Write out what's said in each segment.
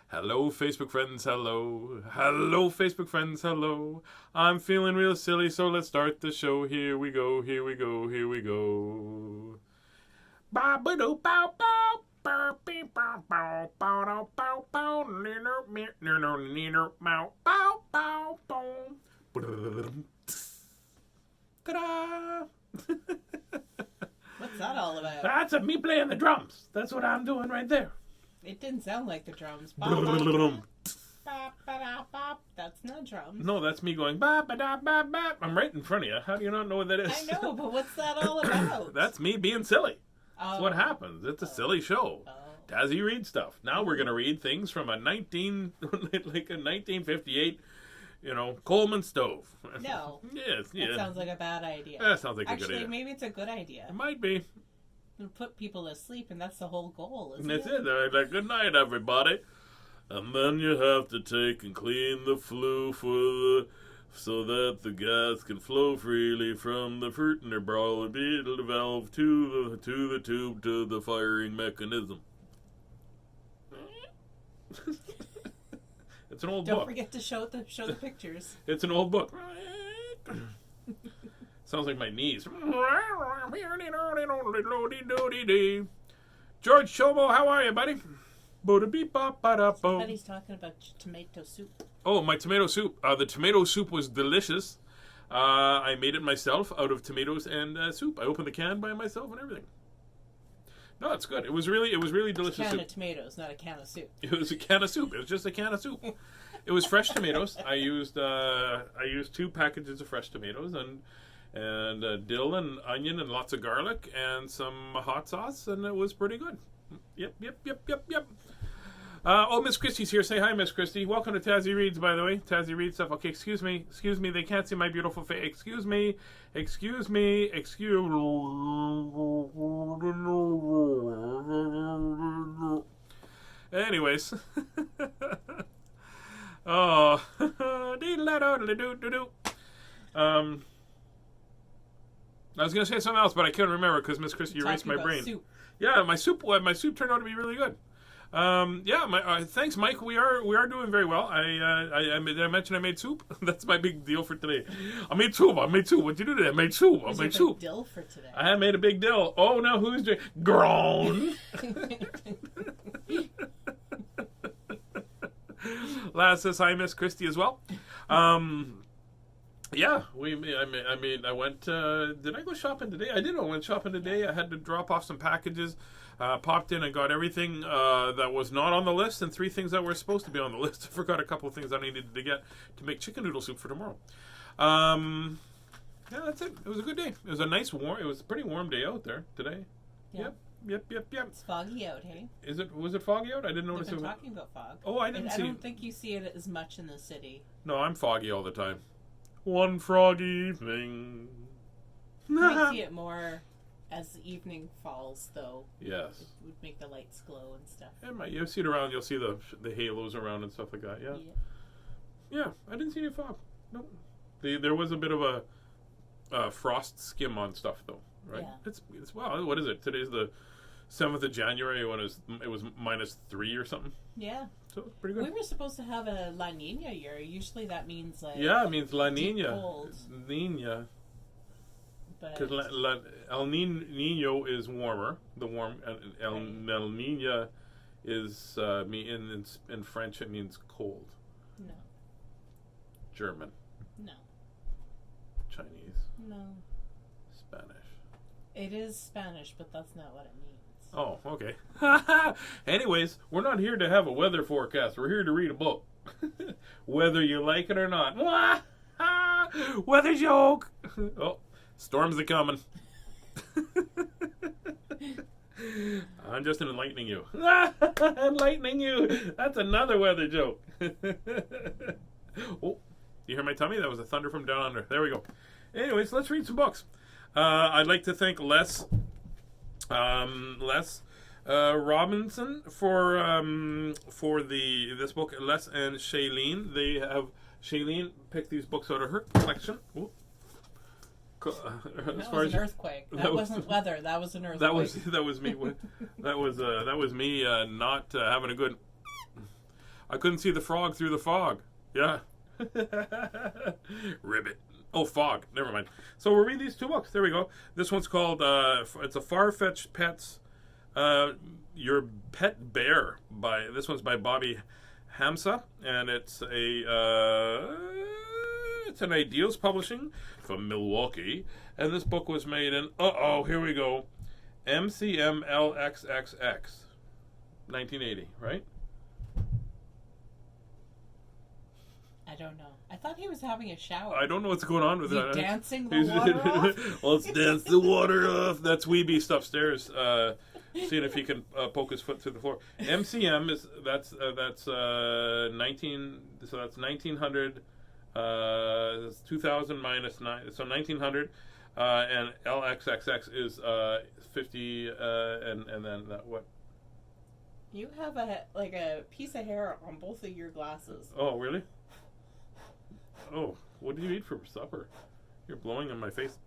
Hello, Facebook friends, hello. Hello, Facebook friends, hello. I'm feeling real silly, so let's start the show. Here we go, here we go, here we go. Ba-ba-do, bow, bow. Ta-da! What's that all about? That's me playing the drums. That's what I'm doing right there. It didn't sound like the drums. That's not drums. No, that's me going ba ba da ba ba. I'm right in front of you. How do you not know what that is? I know, but what's that all about? That's me being silly. That's what Oh. happens. It's a silly show. Oh. Tazzy reads stuff. Now we're gonna read things from a 1958, Coleman stove. No. Yes, That yeah. sounds like a bad idea. That sounds like a good Actually, idea. maybe it's a good idea. It might be. It'll put people to sleep, and that's the whole goal, isn't That's it? it. They're like, good night, everybody. And then you have to take and clean the flue so that the gas can flow freely from the fruitener valve to the tube to the firing mechanism. It's an old Don't book. forget to show the pictures. It's an old book. Sounds like my knees. George Shomo, how are you, buddy? Somebody's talking about tomato soup. Oh, my tomato soup. The tomato soup was delicious. I made it myself out of tomatoes and soup. I opened the can by myself and everything. No, it's good. It was really delicious. It's a can of tomatoes, not a can of soup. It was a can of soup. It was just a can of soup. It was fresh tomatoes. I used 2 packages of fresh tomatoes and dill and onion and lots of garlic and some hot sauce, and it was pretty good. Yep. Oh, Miss Christie's here. Say hi, Miss Christie. Welcome to Tazzy Reads, by the way. Tazzy Reads stuff. Okay, excuse me. They can't see my beautiful face. Excuse me. Anyways. Oh. I was gonna say something else, but I couldn't remember because Miss Christie erased my brain. Soup. Yeah, my soup turned out to be really good. Thanks, Mike. We are doing very well. I mentioned I made soup. That's my big deal for today. I made soup. What'd you do today? I made soup. Was your big dill for today? I made a big dill. Oh, now who's doing grown? Last says hi, Miss Christie as well. Yeah, I went. Did I go shopping today? I did. I went shopping today. I had to drop off some packages. Popped in and got everything that was not on the list and 3 things that were supposed to be on the list. I forgot a couple of things I needed to get to make chicken noodle soup for tomorrow. Yeah, that's it. It was a good day. It was a nice it was a pretty warm day out there today. Yeah. Yep. It's foggy out, hey? Was it foggy out? I didn't notice They've it. been talking about fog. Oh, I didn't see. I don't think you see it as much in the city. No, I'm foggy all the time. One froggy thing. You might see it more as the evening falls, though. Yes. It would make the lights glow and stuff. You'll see it around. You'll see the halos around and stuff like that. Yeah. Yeah. I didn't see any fog. No. There was a bit of a frost skim on stuff, though. Right. Yeah. It's wow. What is it? Today's the 7th of January when it was -3 or something. Yeah. So it's pretty good. We were supposed to have a La Nina year. Usually that means like Yeah, it means La Nina. cold. Nina. But Because El Nino is warmer. The warm El Nina is in French it means cold. no, German, no, Chinese, no. Spanish. It is Spanish, but that's not what it means. Oh, okay. Anyways, we're not here to have a weather forecast. We're here to read a book, whether you like it or not. Weather joke. Oh. Storms are coming. I'm just enlightening you. Enlightening you. That's another weather joke. Oh, you hear my tummy? That was a thunder from down under. There we go. Anyways, let's read some books. I'd like to thank Les Robinson for this book. Les and Shailene. Shailene picked these books out of her collection. Ooh. That was an earthquake. That wasn't weather. That was an earthquake. That was me. That was me not having a good. I couldn't see the frog through the fog. Yeah. Ribbit. Oh, fog. Never mind. So we'll read these two books. There we go. This one's called, it's a Far-Fetched Pets, Your Pet Bear. This one's by Bobbie Hamsa, and it's an Ideals Publishing from Milwaukee, and this book was made in, here we go, MCMLXXX, 1980, right? I don't know. I thought he was having a shower. I don't know what's going on with that. Dancing the water off? Let's dance the water off. That's Wee Beast upstairs, seeing if he can poke his foot through the floor. MCM is that's 19. So that's 1900. 2000 minus 9, so 1900. And LXXX is 50. And then that what? You have a piece of hair on both of your glasses. Oh, really? Oh, what did you eat for supper? You're blowing in my face.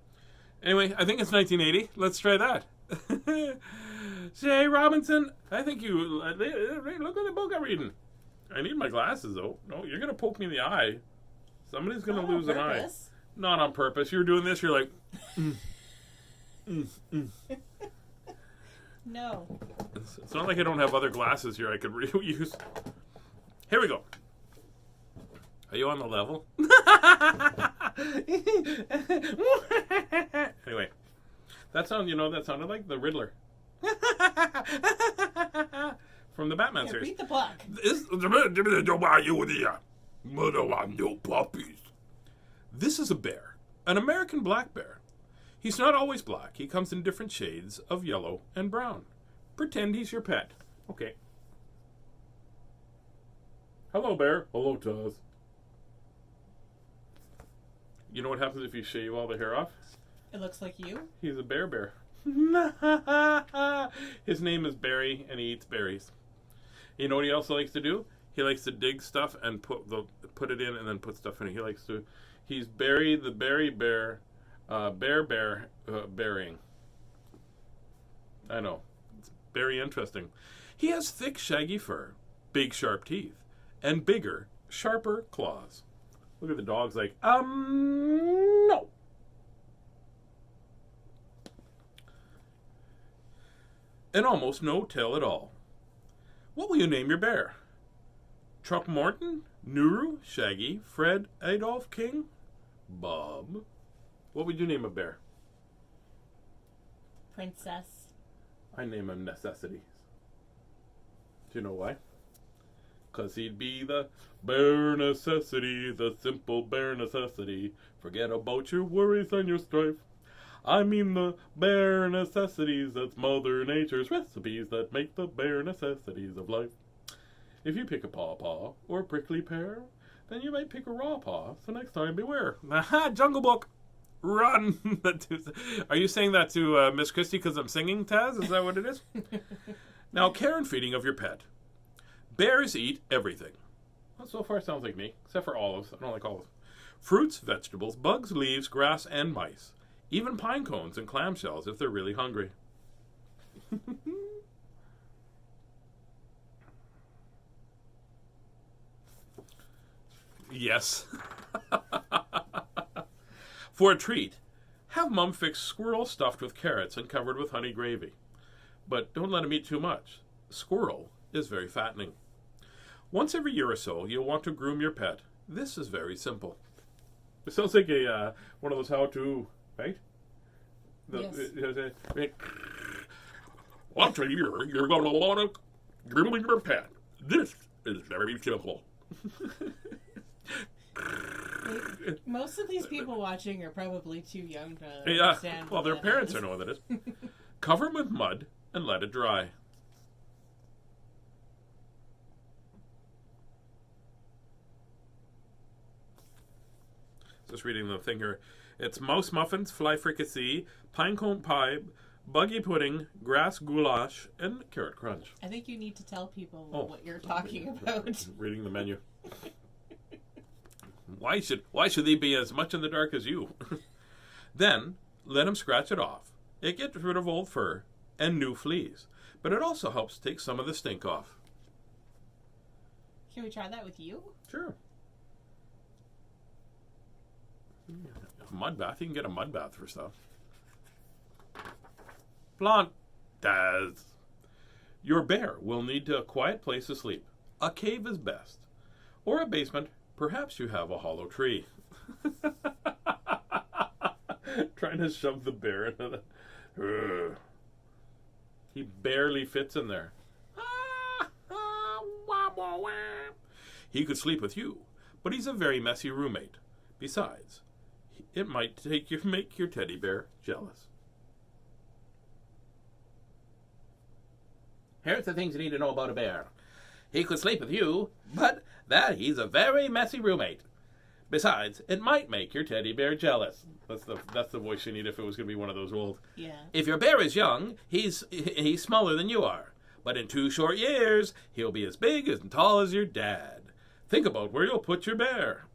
Anyway, I think it's 1980. Let's try that. Jay Robinson, I think you... look at the book I'm reading. I need my glasses, though. No, you're going to poke me in the eye. Somebody's going to lose an eye. Not on purpose. You're doing this, you're like... No. It's not like I don't have other glasses here I could use. Here we go. Are you on the level? Anyway, that sounded like the Riddler from the Batman series. Read the book. This is a bear, an American black bear. He's not always black. He comes in different shades of yellow and brown. Pretend he's your pet. Okay. Hello, bear. Hello, Tazz. You know what happens if you shave all the hair off? It looks like you. He's a bear. His name is Barry, and he eats berries. You know what he also likes to do? He likes to dig stuff and put it in, and then put stuff in it. He's Barry the Berry Bear, burying. I know, it's very interesting. He has thick, shaggy fur, big, sharp teeth, and bigger, sharper claws. Look at the dogs like, no. And almost no tail at all. What will you name your bear? Throckmorton, Nuru, Shaggy, Fred, Adolf, King, Bob. What would you name a bear? Princess. I name him Necessities. Do you know why? Because he'd be the bare necessity, the simple bare necessity. Forget about your worries and your strife. I mean the bare necessities, that's Mother Nature's recipes that make the bare necessities of life. If you pick a pawpaw or a prickly pear, then you might pick a raw paw, so next time beware. Aha, Jungle Book! Run! Are you saying that to Miss Christie because I'm singing, Tazz? Is that what it is? Now, care and feeding of your pet. Bears eat everything. Well, so far sounds like me, except for olives. I don't like olives. Fruits, vegetables, bugs, leaves, grass, and mice. Even pine cones and clamshells if they're really hungry. Yes. For a treat, have Mum fix squirrel stuffed with carrots and covered with honey gravy. But don't let him eat too much. Squirrel is very fattening. Once every year or so, you'll want to groom your pet. This is very simple. It sounds like a one of those how-to, right? Yes. Once a year, you're going to want to groom your pet. This is very simple. Most of these people watching are probably too young to understand. Well, their parents don't know what that is. Cover them with mud and let it dry. Just reading the thing here. It's mouse muffins, fly fricassee, pinecone pie, buggy pudding, grass goulash, and carrot crunch. I think you need to tell people what you're talking about. Reading the menu. Why should they be as much in the dark as you? Then let them scratch it off. It gets rid of old fur and new fleas, but it also helps take some of the stink off. Can we try that with you? Sure. Mud bath. You can get a mud bath for stuff. Plant. Tazz. Your bear will need a quiet place to sleep. A cave is best. Or a basement. Perhaps you have a hollow tree. Trying to shove the bear into the... He barely fits in there. He could sleep with you, but he's a very messy roommate. Besides, it might make your teddy bear jealous. Here's the things you need to know about a bear. He could sleep with you, but that he's a very messy roommate. Besides, it might make your teddy bear jealous. That's the voice you need if it was going to be one of those old. Yeah. If your bear is young, he's smaller than you are. But in 2 short years, he'll be as big and tall as your dad. Think about where you'll put your bear.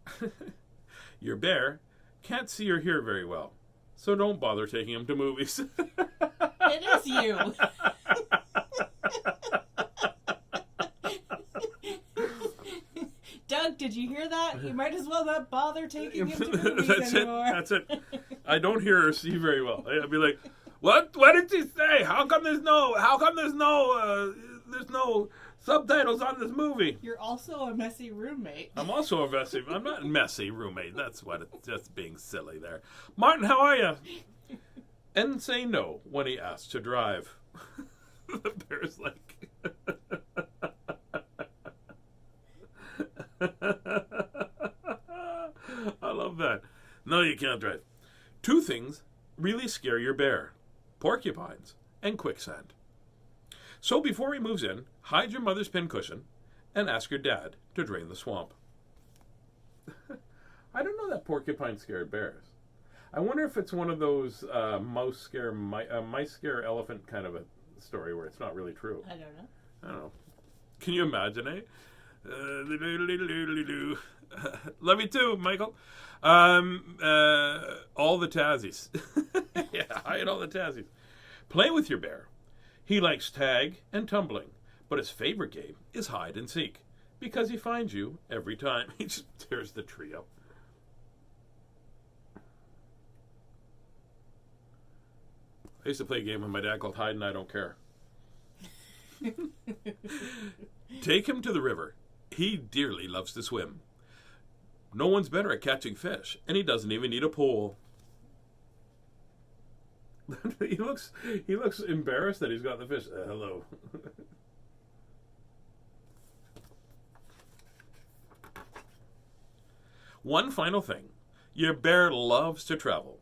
Your bear can't see or hear very well, so don't bother taking him to movies. It is you. Doug, did you hear that? You might as well not bother taking him to movies anymore. That's it. I don't hear or see very well. I'd be like, what did she say? How come there's no subtitles on this movie? You're also a messy roommate. I'm also I'm not a messy roommate. That's what it's just being silly there. Martin, how are you? And say no when he asks to drive. The bear's like... I love that. No, you can't drive. 2 things really scare your bear. Porcupines and quicksand. So before he moves in, hide your mother's pincushion and ask your dad to drain the swamp. I don't know that porcupine scared bears. I wonder if it's one of those mice scare elephant kind of a story where it's not really true. I don't know. I don't know. Can you imagine, eh? Love you too, Michael. All the Tazzies. Yeah, hide all the Tazzies. Play with your bear. He likes tag and tumbling, but his favorite game is hide and seek because he finds you every time. He just tears the tree up. I used to play a game with my dad called Hide and I Don't Care. Take him to the river. He dearly loves to swim. No one's better at catching fish, and he doesn't even need a pole. He looks embarrassed that he's got the fish. Hello. One final thing. Your bear loves to travel.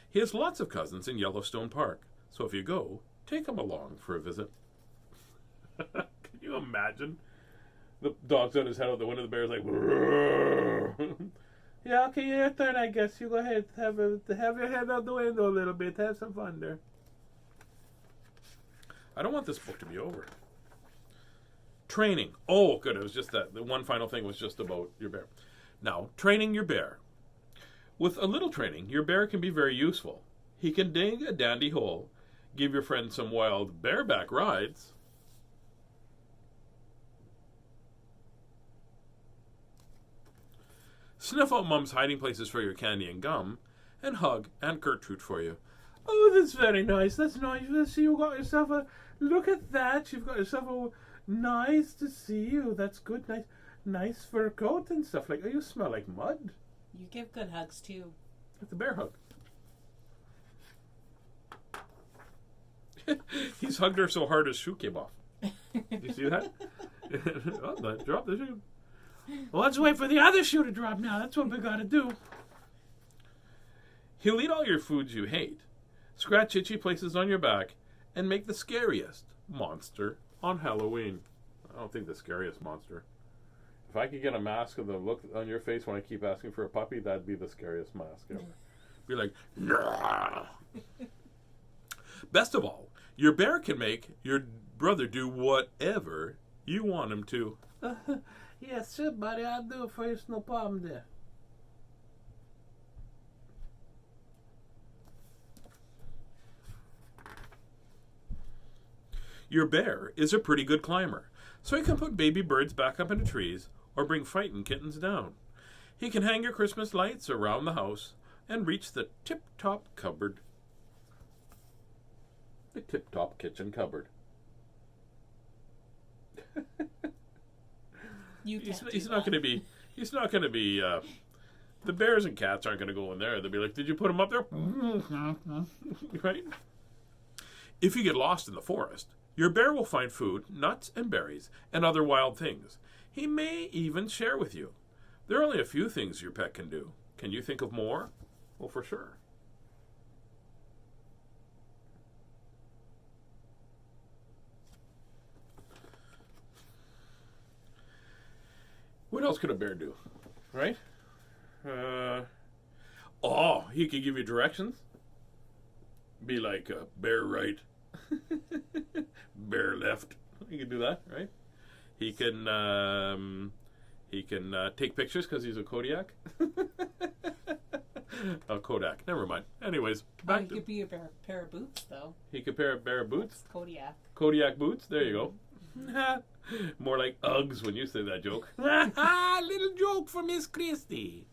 He has lots of cousins in Yellowstone Park, so if you go, take him along for a visit. Can you imagine? The dog's on his head out the window, the bear's like... Yeah, okay, your turn, I guess. You go ahead. Have your head out the window a little bit. Have some fun there. I don't want this book to be over. Training. Oh, good. It was just that. The one final thing was just about your bear. Now, training your bear. With a little training, your bear can be very useful. He can dig a dandy hole, give your friend some wild bareback rides, sniff out Mom's hiding places for your candy and gum, and hug Aunt Gertrude for you. Oh, that's very nice. That's nice. Let's see, you got yourself a... Look at that. You've got yourself a... Nice to see you. That's good. Nice fur coat and stuff. Like, oh, you smell like mud. You give good hugs, too. It's a bear hug. He's hugged her so hard his shoe came off. You see that? Oh, that dropped the shoe. Well, let's wait for the other shoe to drop now. That's what we gotta do. He'll eat all your foods you hate, scratch itchy places on your back, and make the scariest monster on Halloween. I don't think the scariest monster. If I could get a mask of the look on your face when I keep asking for a puppy, that'd be the scariest mask ever. Be like, nah. Best of all, your bear can make your brother do whatever you want him to. Yes, sure, buddy. I'll do it for you. It's no problem there. Your bear is a pretty good climber, so he can put baby birds back up into trees or bring frightened kittens down. He can hang your Christmas lights around the house and reach the tip-top cupboard. The tip-top kitchen cupboard. He's not going to be. He's not going to be. The bears and cats aren't going to go in there. They'll be like, "Did you put him up there?" Right? If you get lost in the forest, your bear will find food, nuts and berries, and other wild things. He may even share with you. There are only a few things your pet can do. Can you think of more? Well, for sure. What else could a bear do? Right? He could give you directions. Be like bear right, bear left. He can do that, right? He can take pictures because he's a Kodiak. Kodak. Never mind. Anyways, back to... He could be a pair of boots, though. He could pair a pair of boots? Kodiak. Kodiak boots? There you go. More like Uggs when you say that joke. Little joke for Miss Christie.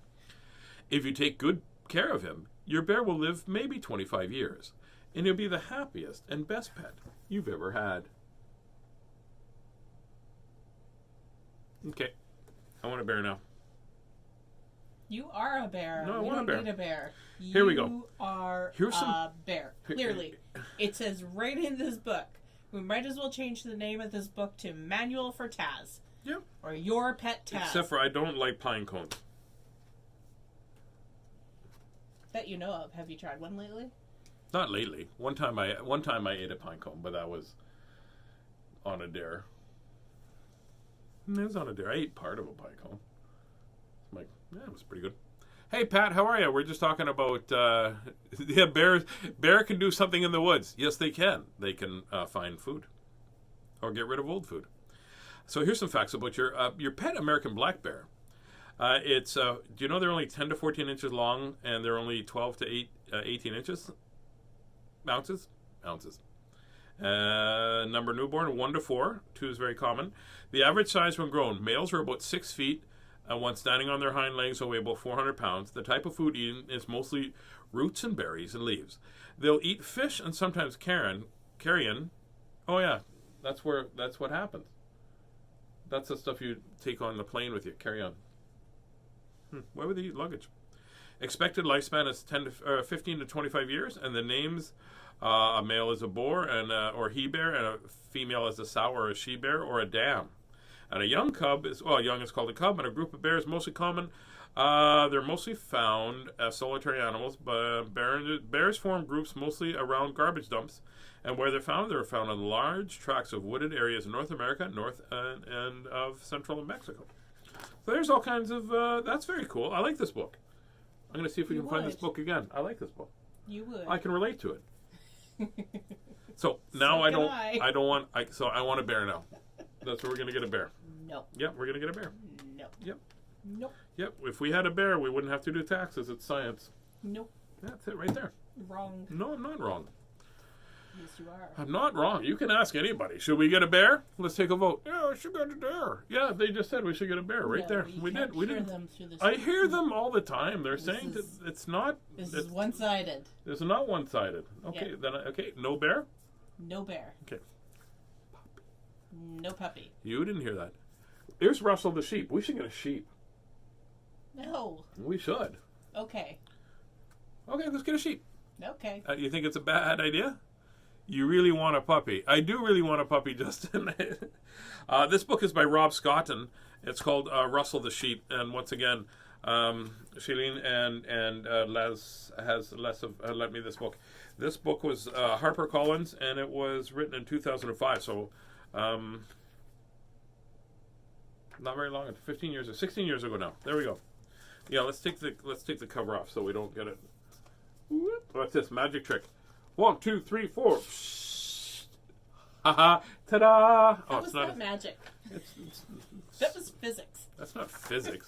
If you take good care of him, your bear will live maybe 25 years, and he'll be the happiest and best pet you've ever had. Okay. I want a bear now. You are a bear. No, I we want don't a bear. Need a bear. Here we go. You are a bear. Clearly. It says right in this book. We might as well change the name of this book to Manual for Tazz. Yep. Or Your Pet Tazz. Except for I don't like pine cones. That you know of. Have you tried one lately? Not lately. One time I ate a pine cone, but that was on a dare. It was on a dare. I ate part of a pine cone. I'm like, yeah, it was pretty good. Hey, Pat, how are you? We're just talking about bear can do something in the woods. Yes, they can. They can find food or get rid of old food. So here's some facts about your pet American black bear. Do you know they're only 10 to 14 inches long and they're only 12 to 18 inches? Ounces. Number newborn, 1 to 4. 2 is very common. The average size when grown, males are about 6 feet. When standing on their hind legs, they'll weigh about 400 pounds. The type of food eaten is mostly roots and berries and leaves. They'll eat fish and sometimes carrion. Oh yeah, that's what happens. That's the stuff you take on the plane with you. Carry on. Why would they eat luggage? Expected lifespan is 15 to 25 years, and the names: a male is a boar or he bear, and a female is a sow or a she bear or a dam. And a young cub young is called a cub, and a group of bears mostly common. They're mostly found as solitary animals, but bears form groups mostly around garbage dumps. And where they're found on large tracts of wooded areas in North America, north and of Central Mexico. So there's all kinds of, that's very cool. I like this book. I'm going to see if we can find this book again. I like this book. You would. I can relate to it. So now I want a bear now. That's where we're going to get a bear. No. Yep, we're going to get a bear. No. Yep. Nope. Yep, if we had a bear, we wouldn't have to do taxes. It's science. Nope. That's it right there. Wrong. No, I'm not wrong. Yes, you are. I'm not wrong. You can ask anybody. Should we get a bear? Let's take a vote. Yeah, we should get a bear. Yeah, they just said we should get a bear right there. We did. We did. I hear them all the time. They're saying that it's not. This is one-sided. This is not one-sided. Okay, then no bear? No bear. Okay. No puppy. You didn't hear that. Here's Russell the sheep. We should get a sheep. No. We should. Okay. Okay, let's get a sheep. Okay. You think it's a bad idea? You really want a puppy. I do really want a puppy, Justin. This book is by Rob Scotton. It's called Russell the Sheep. And once again, Shailene and Les has lent me this book. This book was HarperCollins, and it was written in 2005. So not very long. 15 years or 16 years ago now. There we go. Yeah, let's take the cover off so we don't get it. What's this magic trick? 1, 2, 3, 4. Haha! Ta-da! That was not magic. That was physics. That's not physics.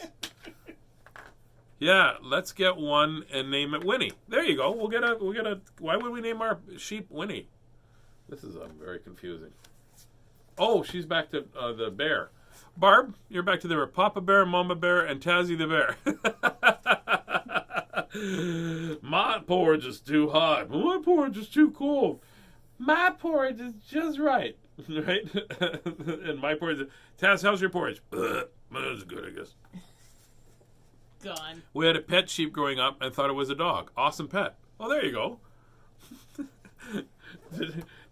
Yeah, let's get one and name it Winnie. There you go. We'll get a. Why would we name our sheep Winnie? This is very confusing. Oh, she's back to the bear. Barb, you're back to there. Papa Bear, Mama Bear, and Tazzy the Bear. My porridge is too hot. My porridge is too cold. My porridge is just right. Right? And my porridge. Tazz, how's your porridge? That's good, I guess. Gone. We had a pet sheep growing up and thought it was a dog. Awesome pet. Oh, there you go.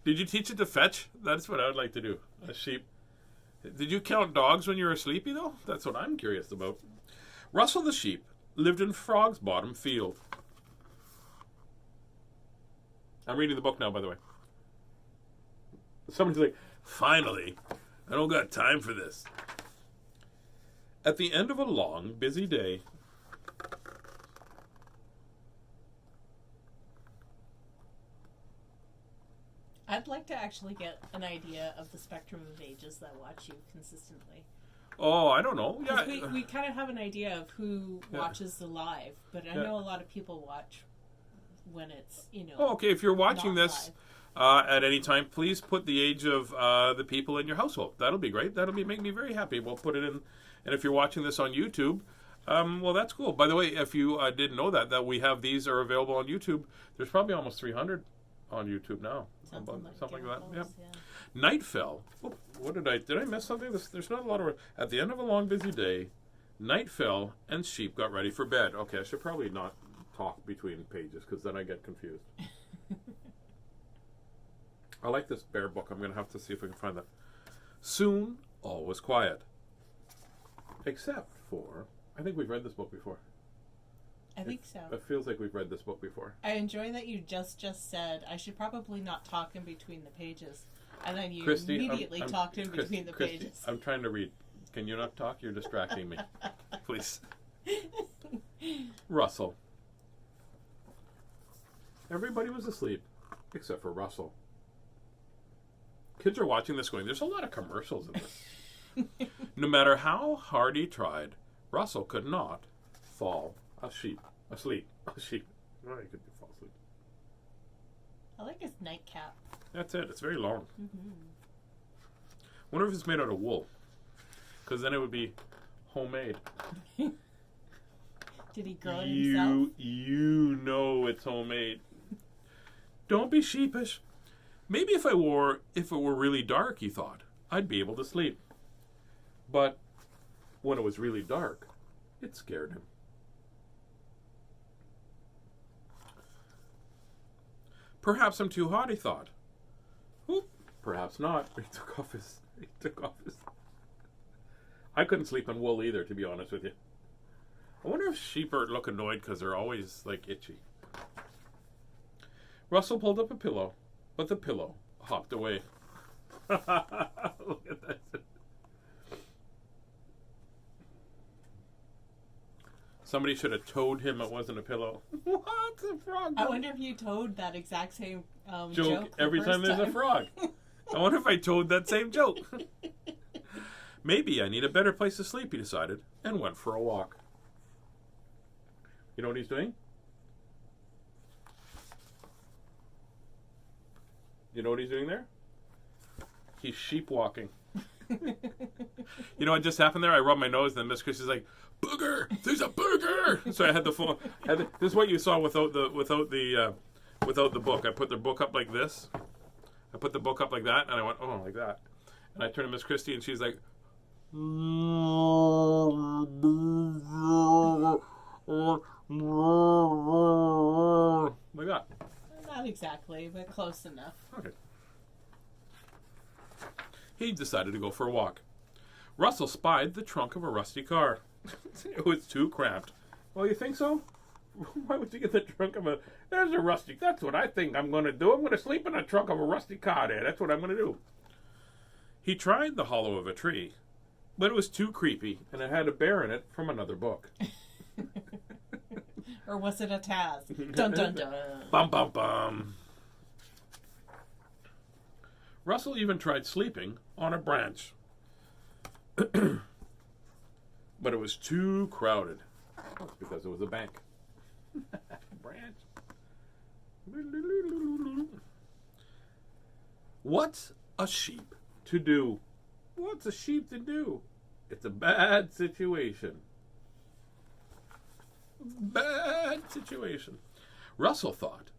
Did you teach it to fetch? That's what I would like to do. A sheep. Did you count dogs when you were sleepy, though? That's what I'm curious about. Russell the sheep lived in Frog's Bottom Field. I'm reading the book now, by the way. Somebody's like, finally, I don't got time for this. At the end of a long, busy day, I'd like to actually get an idea of the spectrum of ages that watch you consistently. oh, I don't know. Yeah, We kind of have an idea of who watches the live, but I know a lot of people watch when it's, Oh, okay. If you're watching not this live. at any time, please put the age of the people in your household. That'll be great. Make me very happy. We'll put it in. And if you're watching this on YouTube, well, that's cool. By the way, if you didn't know that we have these are available on YouTube, there's probably almost 300 on YouTube now. Something like that. Yeah. Night fell. Oh, did I miss something? There's not a lot of. At the end of a long, busy day, night fell and sheep got ready for bed. Okay, I should probably not talk between pages because then I get confused. I like this bear book. I'm going to have to see if I can find that. Soon, all was quiet. Except for, I think we've read this book before. I think so. It feels like we've read this book before. I enjoy that you just said, I should probably not talk in between the pages. And then you Christy, immediately talked in between the Christy, pages. I'm trying to read. Can you not talk? You're distracting me. Please. Russell. Everybody was asleep except for Russell. Kids are watching this going, there's a lot of commercials in this. No matter how hard he tried, Russell could not fall asleep. Oh, he could fall asleep. I like his nightcap. That's it. It's very long. Mm-hmm. Wonder if it's made out of wool. Because then it would be homemade. Did he grow it himself? You know it's homemade. Don't be sheepish. Maybe if it were really dark, he thought, I'd be able to sleep. But when it was really dark, it scared him. Perhaps I'm too hot, he thought. Oop, perhaps not. He took off his. I couldn't sleep in wool either, to be honest with you. I wonder if sheep look annoyed because they're always like itchy. Russell pulled up a pillow, but the pillow hopped away. Look at that. Somebody should have told him it wasn't a pillow. What's a frog? I wonder if you told that exact same joke every time there's a frog. I wonder if I told that same joke. Maybe I need a better place to sleep, he decided, and went for a walk. You know what he's doing? You know what he's doing there? He's sheep walking. You know what just happened there? I rubbed my nose, and then Miss Christie's like, "Booger! There's a booger!" So I had the phone. This is what you saw without the book. I put the book up like this. I put the book up like that, and I went, "Oh, like that." And I turned to Miss Christie, and she's like, like that. Not exactly, but close enough. Okay. He decided to go for a walk. Russell spied the trunk of a rusty car. It was too cramped. Well, you think so? Why would you get the trunk of a... There's a rusty... That's what I think I'm going to do. I'm going to sleep in the trunk of a rusty car there. That's what I'm going to do. He tried the hollow of a tree, but it was too creepy, and it had a bear in it from another book. Or was it a Tazz? Dun, dun, dun. Bum, bum, bum. Russell even tried sleeping on a branch. But it was too crowded. That's because it was a bank. Branch. What's a sheep to do? What's a sheep to do? It's a bad situation. Bad situation. Russell thought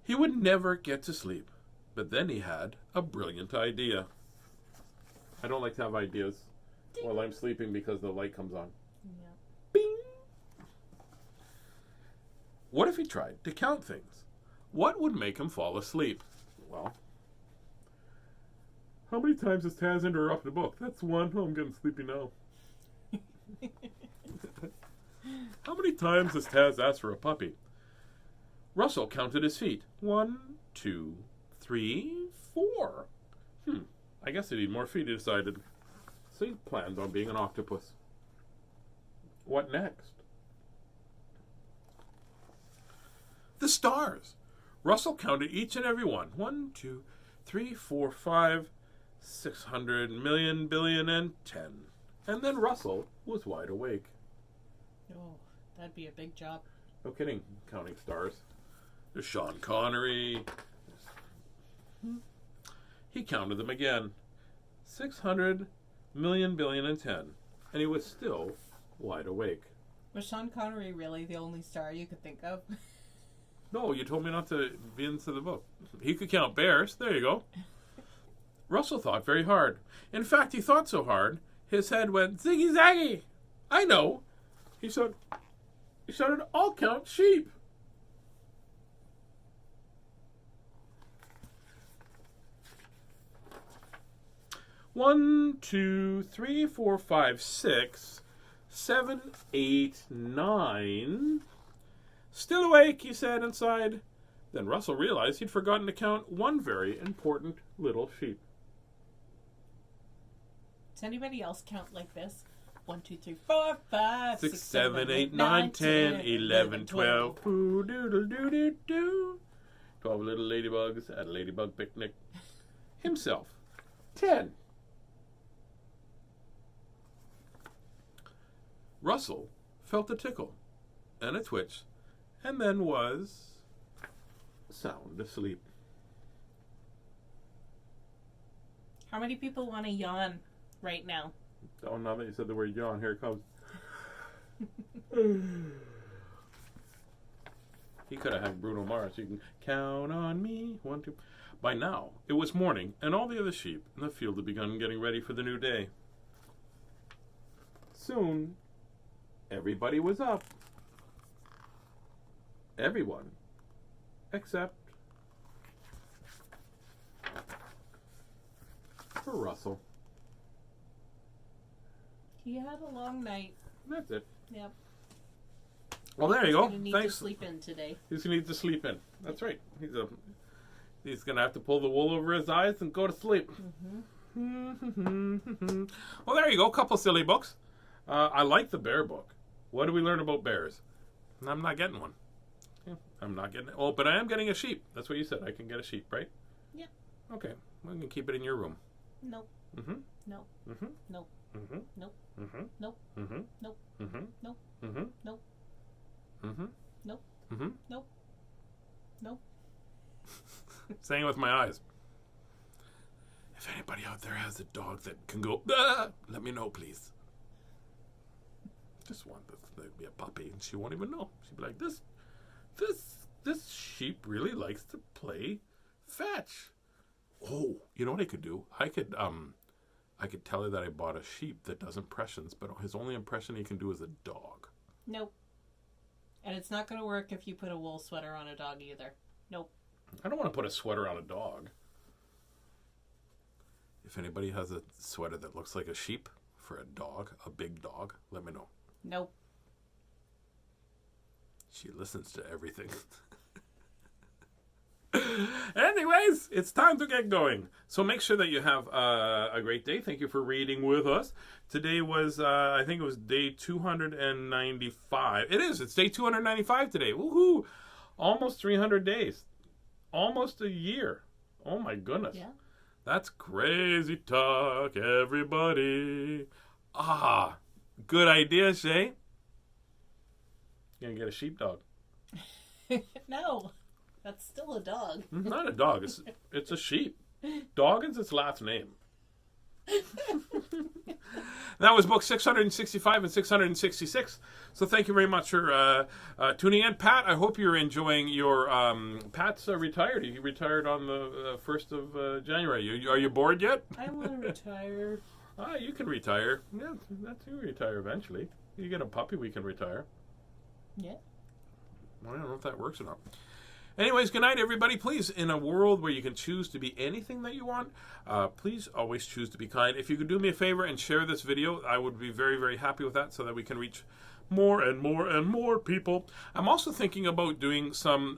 he would never get to sleep, but then he had a brilliant idea. I don't like to have ideas while I'm sleeping because the light comes on. Yeah. Bing! What if he tried to count things? What would make him fall asleep? Well, how many times has Tazz interrupted the book? That's one. Oh, I'm getting sleepy now. How many times has Tazz asked for a puppy? Russell counted his feet. 1, 2, 3, 4. I guess I need more feet, he decided. So he planned on being an octopus. What next? The stars. Russell counted each and every one. 1, 2, 3, 4, 5, 600 million, billion, and 10. And then Russell was wide awake. Oh, that'd be a big job. No kidding, counting stars. There's Sean Connery. He counted them again. 600 million, billion, and 10. And he was still wide awake. Was Sean Connery really the only star you could think of? No, you told me not to be into the book. He could count bears. There you go. Russell thought very hard. In fact, he thought so hard, his head went ziggy zaggy. I know. He shouted, I'll count sheep. One, 2, 3, 4, 5, 6, 7, 8, 9. Still awake, he said inside. Then Russell realized he'd forgotten to count one very important little sheep. Does anybody else count like this? 1, 2, 3, 4, 5, 6, 7, 8, 9, 10, 11, 12. Ooh, doodle doo doo doo. 12 little ladybugs at a ladybug picnic. Himself. 10. Russell felt a tickle and a twitch, and then was sound asleep. How many people want to yawn right now? Oh, now that you said the word yawn, here it comes. He could have had Bruno Mars. You can count on me. 1, 2. By now, it was morning, and all the other sheep in the field had begun getting ready for the new day. Soon, everybody was up. Everyone, except for Russell. He had a long night. That's it. Yep. Well, there you go. He's gonna need Thanks. to sleep in today. He's gonna need to sleep in. That's right. He's gonna have to pull the wool over his eyes and go to sleep. Mm-hmm. Well, there you go. Couple silly books. I like the bear book. What do we learn about bears? I'm not getting one. I'm not getting it. Oh, but I am getting a sheep. That's what you said. I can get a sheep, right? Yeah. Okay. We can keep it in your room. Nope. Mm-hmm. Nope. Mm-hmm. Nope. Mm-hmm. Nope. Mm-hmm. Nope. Mm-hmm. Nope. Mm-hmm. Nope. Mm-hmm. Nope. Mm-hmm. Nope. Mm-hmm. Nope. Nope. Saying it with my eyes. If anybody out there has a dog that can go, ah, let me know, please. Just want this to be a puppy, and she won't even know. She'd be like, this sheep really likes to play fetch. Oh, you know what I could do? I could tell her that I bought a sheep that does impressions, but his only impression he can do is a dog. Nope. And it's not going to work if you put a wool sweater on a dog either. Nope. I don't want to put a sweater on a dog. If anybody has a sweater that looks like a sheep for a dog, a big dog, let me know. Nope. She listens to everything. Anyways, it's time to get going. So make sure that you have a great day. Thank you for reading with us. Today was, I think it was day 295. It is. It's day 295 today. Woohoo! Almost 300 days. Almost a year. Oh my goodness. Yeah. That's crazy talk, everybody. Ah, good idea, Shay. You're going to get a sheepdog. No. That's still a dog. Not a dog. It's a sheep. Dog is its last name. That was book 665 and 666. So thank you very much for tuning in. Pat, I hope you're enjoying your... Pat's retired. He retired on the 1st of January. Are you bored yet? I want to retire. You can retire. Yeah, you retire eventually. You get a puppy, we can retire. Yeah. Well, I don't know if that works or not. Anyways, good night, everybody. Please, in a world where you can choose to be anything that you want, please always choose to be kind. If you could do me a favor and share this video, I would be very, very happy with that so that we can reach more and more and more people. I'm also thinking about doing some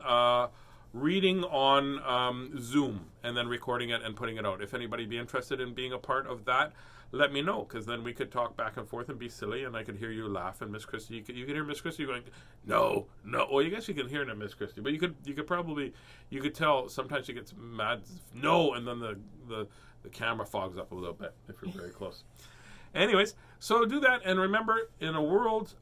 reading on Zoom and then recording it and putting it out. If anybody be interested in being a part of that, let me know, because then we could talk back and forth and be silly, and I could hear you laugh. And Miss Christie, you can hear Miss Christie going, no. Well, I guess you can hear it, Miss Christie, but you could tell sometimes she gets mad, no, and then the camera fogs up a little bit if you're very close. Anyways, so do that, and remember, in a world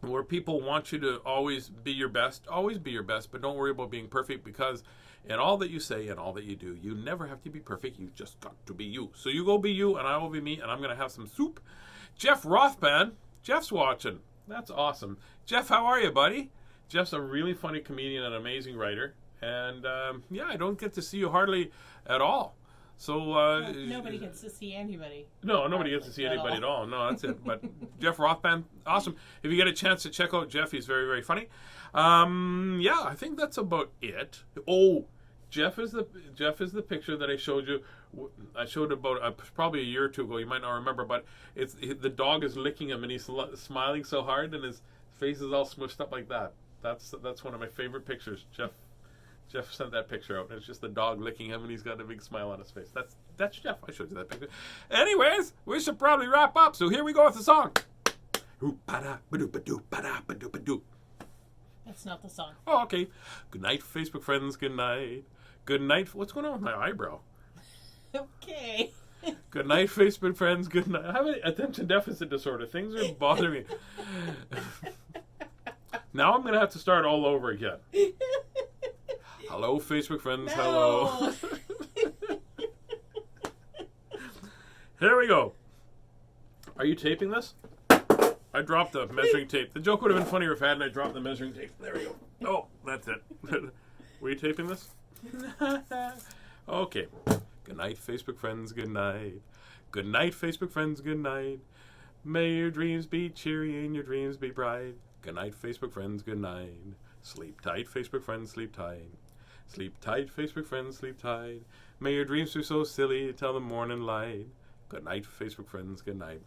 where people want you to always be your best, but don't worry about being perfect, because in all that you say and all that you do, you never have to be perfect. You just got to be you. So you go be you, and I will be me, and I'm going to have some soup. Jeff Rothman, Jeff's watching. That's awesome. Jeff, how are you, buddy? Jeff's a really funny comedian and amazing writer. And, yeah, I don't get to see you hardly at all. So nobody gets to see anybody. No, nobody gets to see anybody at all. No, that's it. But Jeff Rothman, awesome. If you get a chance to check out Jeff, he's very, very funny. Yeah, I think that's about it. Oh, Jeff is the picture that I showed you. I showed about probably a year or two ago. You might not remember, but the dog is licking him and he's smiling so hard, and his face is all smushed up like that. That's one of my favorite pictures. Jeff sent that picture out, and it's just the dog licking him, and he's got a big smile on his face. That's Jeff. I showed you that picture. Anyways, we should probably wrap up. So here we go with the song. That's not the song. Oh, okay. Good night, Facebook friends. Good night. Good night. What's going on with my eyebrow? Okay. Good night, Facebook friends. Good night. I have an attention deficit disorder. Things are bothering me. Now I'm going to have to start all over again. Hello, Facebook friends. No. Hello. Here we go. Are you taping this? I dropped the measuring tape. The joke would have been funnier if I hadn't. I dropped the measuring tape. There we go. Oh, that's it. Were you taping this? Okay. Good night, Facebook friends. Good night. Good night, Facebook friends. Good night. May your dreams be cheery and your dreams be bright. Good night, Facebook friends. Good night. Sleep tight, Facebook friends. Sleep tight. Sleep tight, Facebook friends. Sleep tight. May your dreams be so silly till the morning light. Good night, Facebook friends. Good night.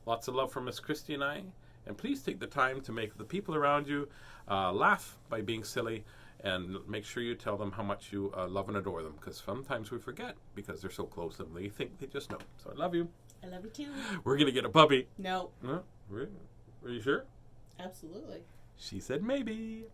Lots of love from Miss Christie and I. And please take the time to make the people around you laugh by being silly. And make sure you tell them how much you love and adore them. Because sometimes we forget because they're so close to them. They think they just know. So I love you. I love you too. We're going to get a puppy. No. Are you sure? Absolutely. She said maybe.